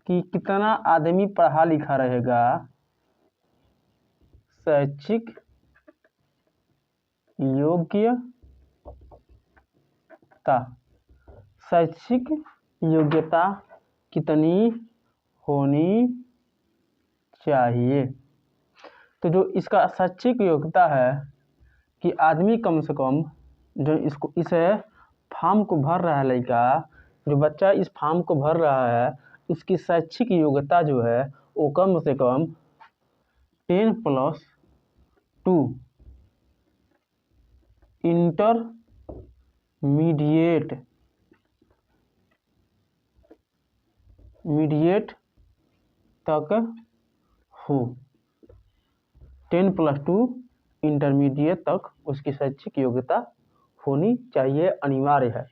कि कितना आदमी पढ़ा लिखा रहेगा, शैक्षिक योग्यता, शैक्षिक योग्यता कितनी होनी चाहिए। तो जो इसका शैक्षिक योग्यता है कि आदमी कम से कम जो इस फॉर्म को भर रहा है, लड़का जो बच्चा इस फॉर्म को भर रहा है, उसकी शैक्षिक योग्यता जो है वो कम से कम 10+2 इंटरमीडिएट तक हो। 10+2 इंटरमीडिएट तक उसकी शैक्षिक योग्यता होनी चाहिए, अनिवार्य है।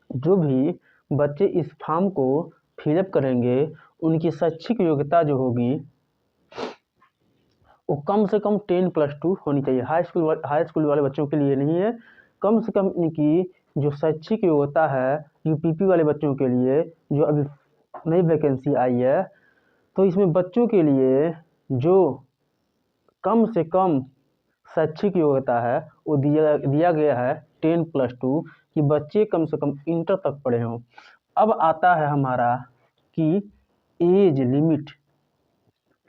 जो भी बच्चे इस फॉर्म को फिलअप करेंगे उनकी शैक्षिक योग्यता जो होगी वो कम से कम 10+2 होनी चाहिए। हाई स्कूल वाले बच्चों के लिए नहीं है, कम से कम इनकी जो शैक्षिक योग्यता है यूपीपी वाले बच्चों के लिए, जो अभी नई वैकेंसी आई है, तो इसमें बच्चों के लिए जो कम से कम शैक्षिक योग्यता है वो दिया गया है 10+2 कि बच्चे कम से कम इंटर तक पढ़े हों। अब आता है हमारा कि एज लिमिट,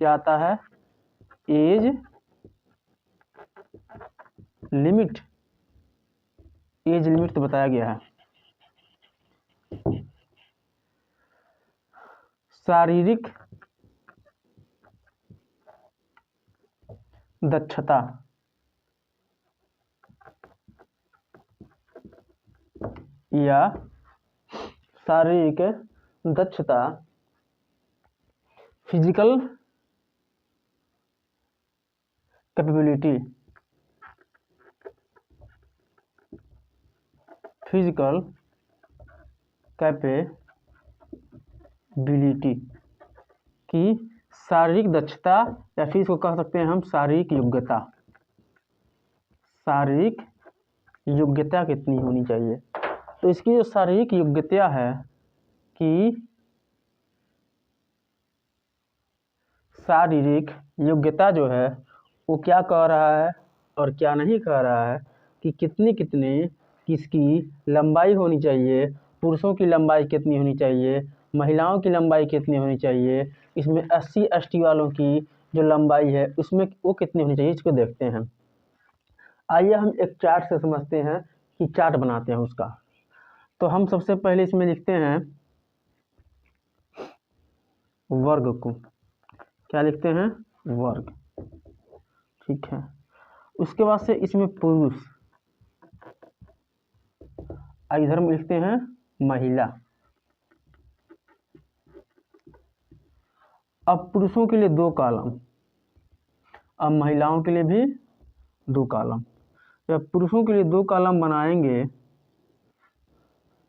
क्या आता है? Age limit. एज लिमिट तो बताया गया है। शारीरिक दक्षता या शारीरिक दक्षता, फिजिकल कैपेबिलिटी, फिजिकल कैपेबिलिटी की शारीरिक दक्षता, या फिर इसको कह सकते हैं हम शारीरिक योग्यता। शारीरिक योग्यता कितनी होनी चाहिए? तो इसकी जो शारीरिक योग्यता है कि शारीरिक योग्यता जो है वो क्या कह रहा है और क्या नहीं कह रहा है कि कितनी किसकी लंबाई होनी चाहिए, पुरुषों की लंबाई कितनी होनी चाहिए, महिलाओं की लंबाई कितनी होनी चाहिए, इसमें SC ST वालों की जो लंबाई है उसमें वो कितनी होनी चाहिए, इसको देखते हैं। आइए हम एक चार्ट से समझते हैं कि चार्ट बनाते हैं उसका। तो हम सबसे पहले इसमें लिखते हैं वर्ग को, क्या लिखते हैं? वर्ग, ठीक है। उसके बाद से इसमें पुरुष, इधर हम लिखते हैं महिला। अब पुरुषों के लिए 2 कॉलम, अब महिलाओं के लिए भी 2 कॉलम। जब पुरुषों के लिए 2 कॉलम बनाएंगे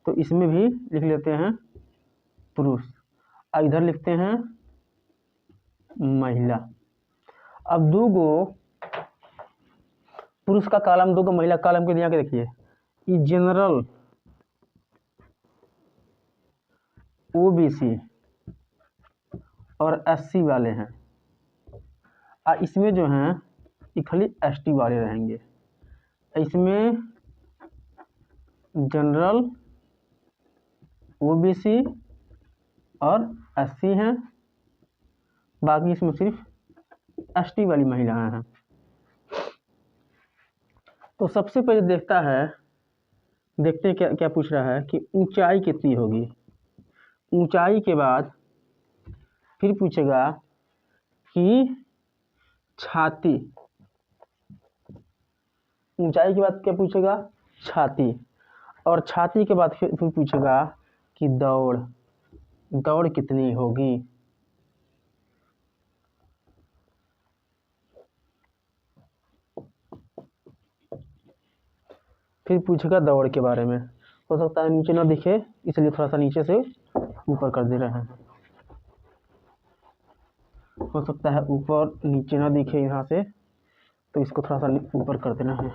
तो इसमें भी लिख लेते हैं पुरुष, इधर लिखते हैं महिला। अब 2 गो पुरुष का कॉलम, 2 गो महिला कॉलम के दिया के देखिए, ये जनरल OBC और SC वाले हैं, और इसमें जो हैं ये खाली ST वाले रहेंगे। इसमें जनरल OBC और SC हैं, बाकी इसमें सिर्फ ST वाली महिलाएं हैं। तो सबसे पहले देखते हैं क्या पूछ रहा है कि ऊंचाई कितनी होगी। ऊंचाई के बाद फिर पूछेगा कि छाती, ऊंचाई के बाद क्या पूछेगा? छाती, और छाती के बाद फिर पूछेगा कि दौड़ कितनी होगी। फिर पूछेगा दौड़ के बारे में। हो सकता है नीचे ना दिखे, इसलिए थोड़ा सा नीचे से ऊपर कर दे रहे हैं। हो सकता है ऊपर नीचे ना दिखे यहाँ से, तो इसको थोड़ा सा ऊपर कर देना है।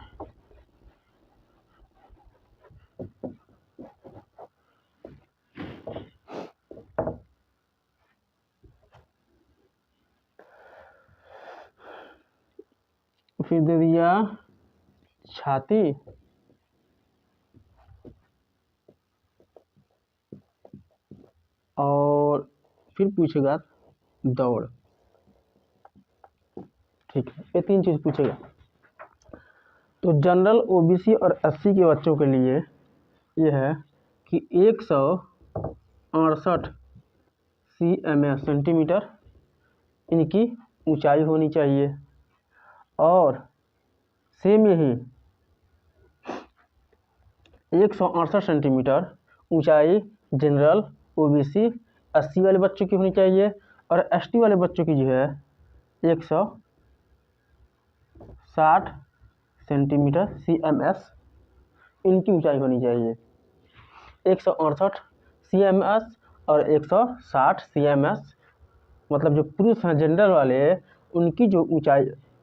फिर दे दिया छाती, और फिर पूछेगा दौड़। ठीक है, ये 3 चीज़ पूछेगा। तो जनरल ओबीसी और एससी के बच्चों के लिए ये है कि 168 cms सेंटीमीटर इनकी ऊंचाई होनी चाहिए, और सेम यही 168 सेंटीमीटर ऊंचाई जनरल ओबीसी एससी वाले बच्चों की होनी चाहिए, और एसटी वाले बच्चों की जो है 160 सेंटीमीटर cms इनकी ऊंचाई होनी चाहिए। 168 cms और 160 cms, मतलब जो पुरुष हैं जनरल वाले, उनकी जो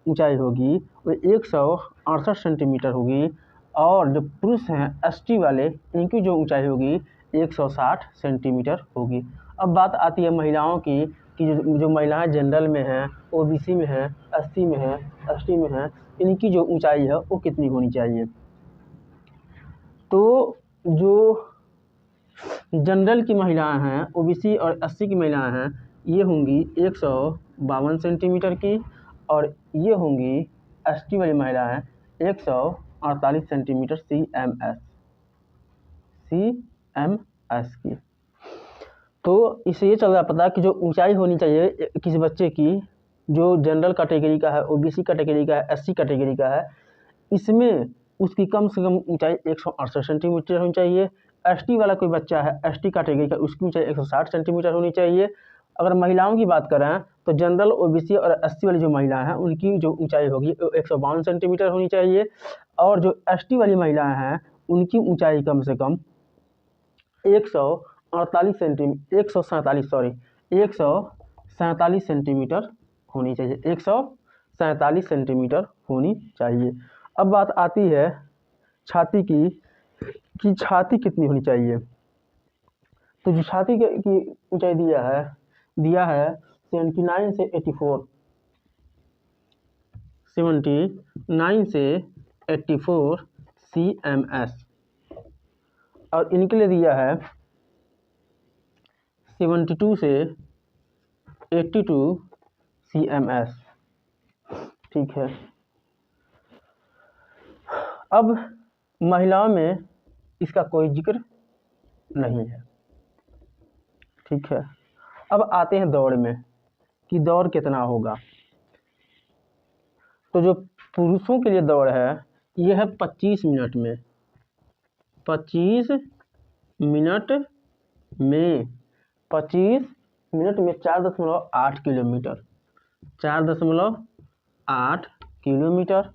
ऊंचाई होगी वो 168 सेंटीमीटर होगी, और जो पुरुष हैं एसटी वाले, इनकी जो ऊंचाई होगी 160 सेंटीमीटर होगी। अब बात आती है महिलाओं की कि जो महिलाएं जनरल में हैं, ओबीसी में हैं, एससी में हैं, एसटी में हैं, इनकी जो ऊंचाई है वो कितनी होनी चाहिए। तो जो जनरल की महिलाएं हैं, ओबीसी और एससी की महिलाएं हैं, ये होंगी 152 सेंटीमीटर की, और ये होंगी एसटी वाली महिलाएं 148 सेंटीमीटर cms की। तो इससे ये चल रहा पता कि जो ऊंचाई होनी चाहिए किसी बच्चे की, जो जनरल कैटेगरी का है, ओबीसी कैटेगरी का है, एससी कैटेगरी का है, इसमें उसकी कम से कम ऊंचाई 168 सेंटीमीटर होनी चाहिए। एसटी वाला कोई बच्चा है एसटी कैटेगरी का, उसकी ऊंचाई 160 सेंटीमीटर होनी चाहिए। अगर महिलाओं की बात करें तो जनरल ओबीसी और एससी वाली जो महिलाएं हैं, उनकी जो ऊंचाई होगी 152 सेंटीमीटर होनी चाहिए, और जो एसटी वाली महिलाएं हैं उनकी ऊंचाई कम से कम 147 सेंटीमीटर होनी चाहिए, 147 सेंटीमीटर होनी चाहिए। अब बात आती है छाती की कि छाती कितनी होनी चाहिए। तो जो छाती की ऊंचाई दिया है 79 से 84, 79 से 84 cms, और इनके लिए दिया है 72 से 82 cms। ठीक है, अब महिलाओं में इसका कोई जिक्र नहीं है। ठीक है, अब आते हैं दौड़ में कि दौड़ कितना होगा। तो जो पुरुषों के लिए दौड़ है ये है 25 मिनट में, 25 मिनट में 4.8 किलोमीटर, 4.8 किलोमीटर।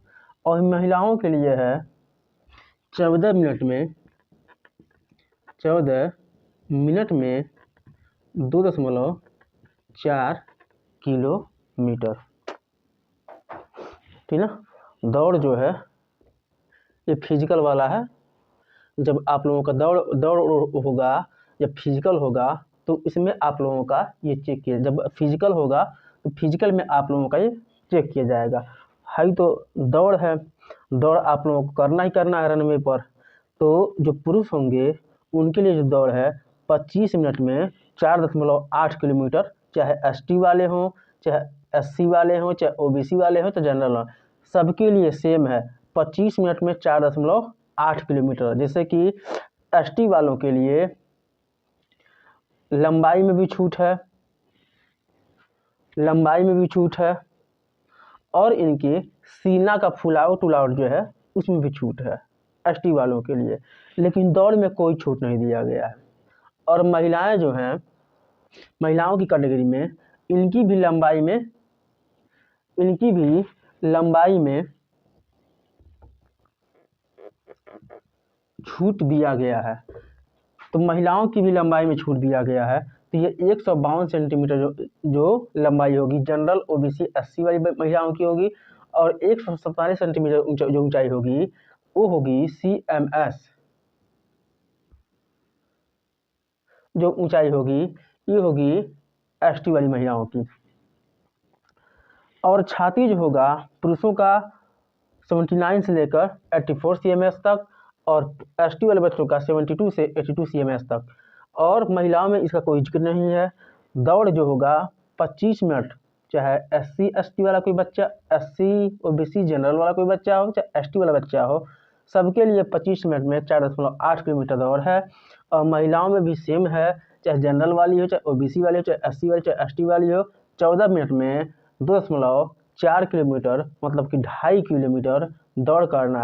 और महिलाओं के लिए है 14 मिनट में 2.4 किलोमीटर। ठीक ना। दौड़ जो है ये फिजिकल वाला है। जब आप लोगों का दौड़ होगा, जब फिजिकल होगा तो इसमें आप लोगों का ये चेक किया, जब फिजिकल होगा तो फिजिकल में आप लोगों का ये चेक किया जाएगा। हाई तो दौड़ है, दौड़ आप लोगों को करना ही करना है रनवे पर। तो जो पुरुष होंगे उनके लिए जो दौड़ है 25 मिनट में 4.8 किलोमीटर, चाहे एसटी वाले हों, चाहे एससी वाले हों, चाहे ओबीसी वाले हों, तो जनरल हों, सबके लिए सेम है 25 मिनट में 4.8 किलोमीटर। जैसे कि एसटी वालों के लिए लंबाई में भी छूट है, और इनके सीना का फुलावट जो है उसमें भी छूट है एसटी वालों के लिए, लेकिन दौड़ में कोई छूट नहीं दिया गया है। और महिलाएं जो हैं, महिलाओं की कैटेगरी में इनकी भी लंबाई में छूट दिया गया है। तो महिलाओं की भी लंबाई में छूट दिया गया है। तो ये 152 सेंटीमीटर जो लंबाई होगी जनरल ओबीसी एससी वाली महिलाओं की होगी, और 147 सेंटीमीटर जो ऊंचाई होगी वो होगी cms, जो ऊंचाई होगी ये होगी एसटी वाली महिलाओं की। और छाती जो होगा पुरुषों का 79 से लेकर 84 CMS तक, और ST वाले बच्चों का 72 से 82 CMS तक। और महिलाओं में इसका कोई जिक्र नहीं है। दौड़ जो होगा 25 मिनट, चाहे SC ST वाला कोई बच्चा, SC OBC जनरल वाला कोई बच्चा हो, चाहे ST वाला बच्चा हो, सबके लिए 25 मिनट में 4.8 किलोमीटर दौड़ है। और महिलाओं में भी सेम है, चाहे जनरल वाली हो, चाहे OBC वाली हो, चाहे SC वाली, चाहे ST वाली हो, 14 मिनट में 2.4 किलोमीटर मतलब कि 2.5 किलोमीटर दौड़ करना